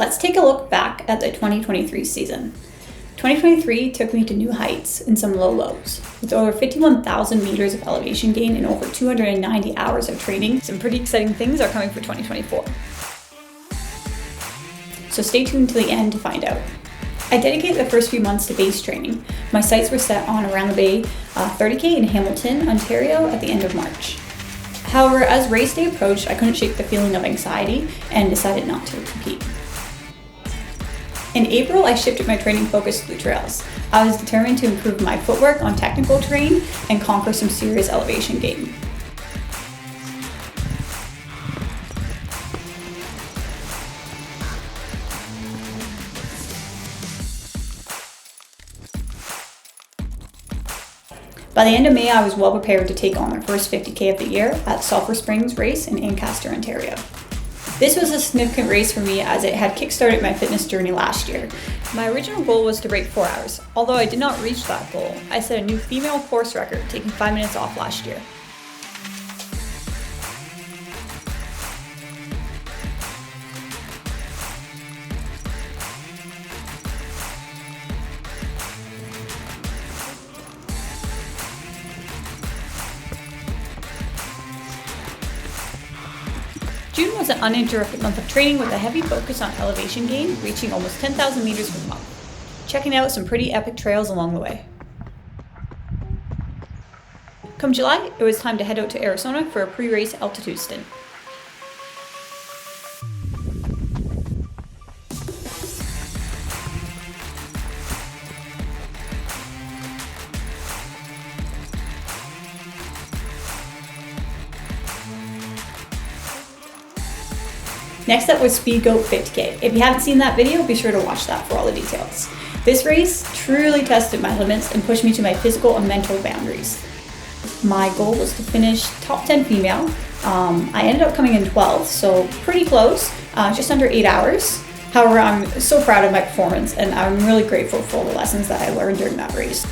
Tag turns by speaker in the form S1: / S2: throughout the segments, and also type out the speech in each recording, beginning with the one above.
S1: Let's take a look back at the 2023 season. 2023 took me to new heights and some low lows. With over 51,000 meters of elevation gain and over 290 hours of training, some pretty exciting things are coming for 2024. So stay tuned to the end to find out. I dedicated the first few months to base training. My sights were set on around the Bay 30K in Hamilton, Ontario at the end of March. However, as race day approached, I couldn't shake the feeling of anxiety and decided not to compete. In April, I shifted my training focus to the trails. I was determined to improve my footwork on technical terrain and conquer some serious elevation gain. By the end of May, I was well prepared to take on my first 50K of the year at Sulphur Springs race in Ancaster, Ontario. This was a significant race for me as it had kickstarted my fitness journey last year. My original goal was to break 4 hours. Although I did not reach that goal, I set a new female course record, taking 5 minutes off last year. June was an uninterrupted month of training with a heavy focus on elevation gain, reaching almost 10,000 meters per month, checking out some pretty epic trails along the way. Come July, it was time to head out to Arizona for a pre-race altitude stint. Next up was Speedgoat 50K. If you haven't seen that video, be sure to watch that for all the details. This race truly tested my limits and pushed me to my physical and mental boundaries. My goal was to finish top 10 female. I ended up coming in 12th, so pretty close, just under 8 hours. However, I'm so proud of my performance and I'm really grateful for all the lessons that I learned during that race.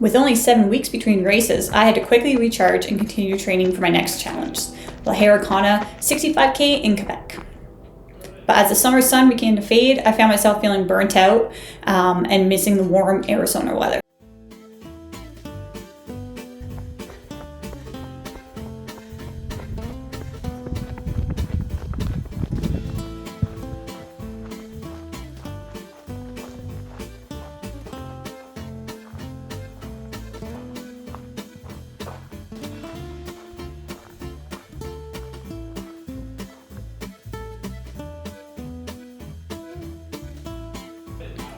S1: With only 7 weeks between races, I had to quickly recharge and continue training for my next challenge, the Harricana 65K in Quebec. But as the summer sun began to fade, I found myself feeling burnt out and missing the warm Arizona weather.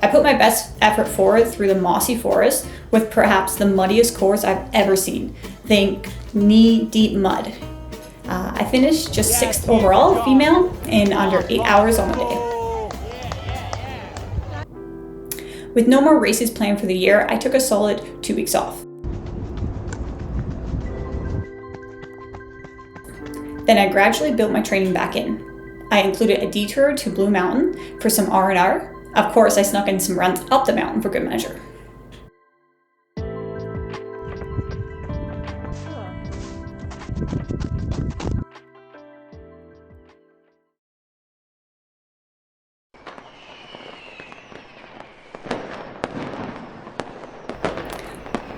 S1: I put my best effort forward through the mossy forest with perhaps the muddiest course I've ever seen. Think knee-deep mud. I finished just 6th overall female in under 8 hours on the day. With no more races planned for the year, I took a solid 2 weeks off. Then I gradually built my training back in. I included a detour to Blue Mountain for some R&R. Of course, I snuck in some runs up the mountain for good measure.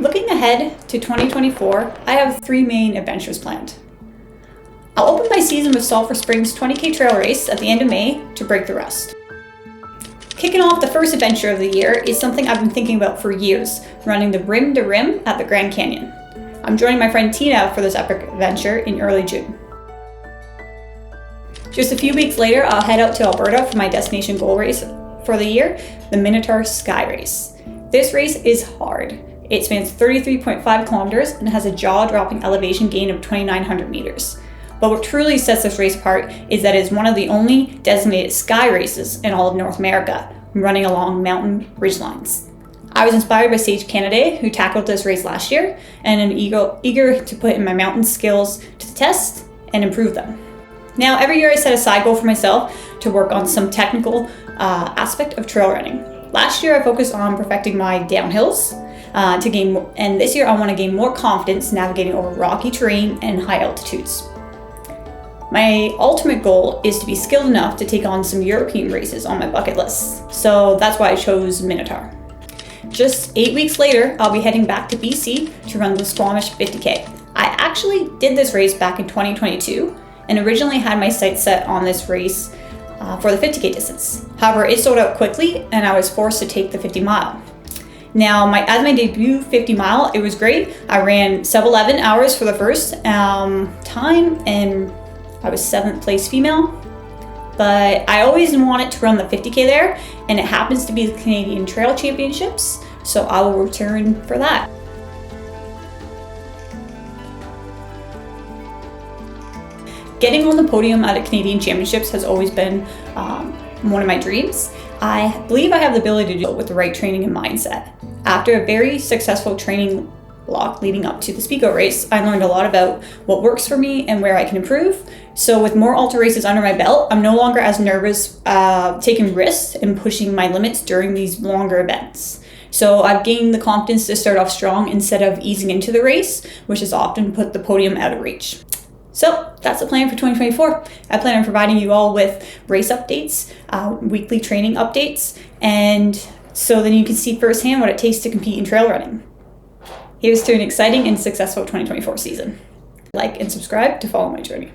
S1: Looking ahead to 2024, I have 3 main adventures planned. I'll open my season with Sulphur Springs 20K trail race at the end of May to break the rust. Kicking off the first adventure of the year is something I've been thinking about for years, running the Rim to Rim at the Grand Canyon. I'm joining my friend Tina for this epic adventure in early June. Just a few weeks later, I'll head out to Alberta for my destination goal race for the year, the Minotaur Sky Race. This race is hard. It spans 33.5 kilometers and has a jaw-dropping elevation gain of 2,900 meters. But what truly sets this race apart is that it is one of the only designated sky races in all of North America, running along mountain ridgelines. I was inspired by Sage Canaday, who tackled this race last year, and am eager to put in my mountain skills to the test and improve them. Now, every year I set a side goal for myself to work on some technical aspect of trail running. Last year I focused on perfecting my downhills to gain more, and this year I want to gain more confidence navigating over rocky terrain and high altitudes. My ultimate goal is to be skilled enough to take on some European races on my bucket list, so that's why I chose Minotaur. Just 8 weeks later, I'll be heading back to BC to run the Squamish 50K. I actually did this race back in 2022 and originally had my sights set on this race for the 50K distance. However, it sold out quickly and I was forced to take the 50 mile. Now, as my debut 50 mile, it was great. I ran sub 11 hours for the first time and I was 7th place female. But I always wanted to run the 50K there, and it happens to be the Canadian Trail Championships, so I will return for that. Getting on the podium at a Canadian Championships has always been one of my dreams. I believe I have the ability to do it with the right training and mindset. After a very successful training block leading up to the Speedgoat race, I learned a lot about what works for me and where I can improve. So with more ultra races under my belt, I'm no longer as nervous taking risks and pushing my limits during these longer events. So I've gained the confidence to start off strong instead of easing into the race, which has often put the podium out of reach. So that's the plan for 2024. I plan on providing you all with race updates, weekly training updates, and so then you can see firsthand what it takes to compete in trail running. Here's to an exciting and successful 2024 season. Like and subscribe to follow my journey.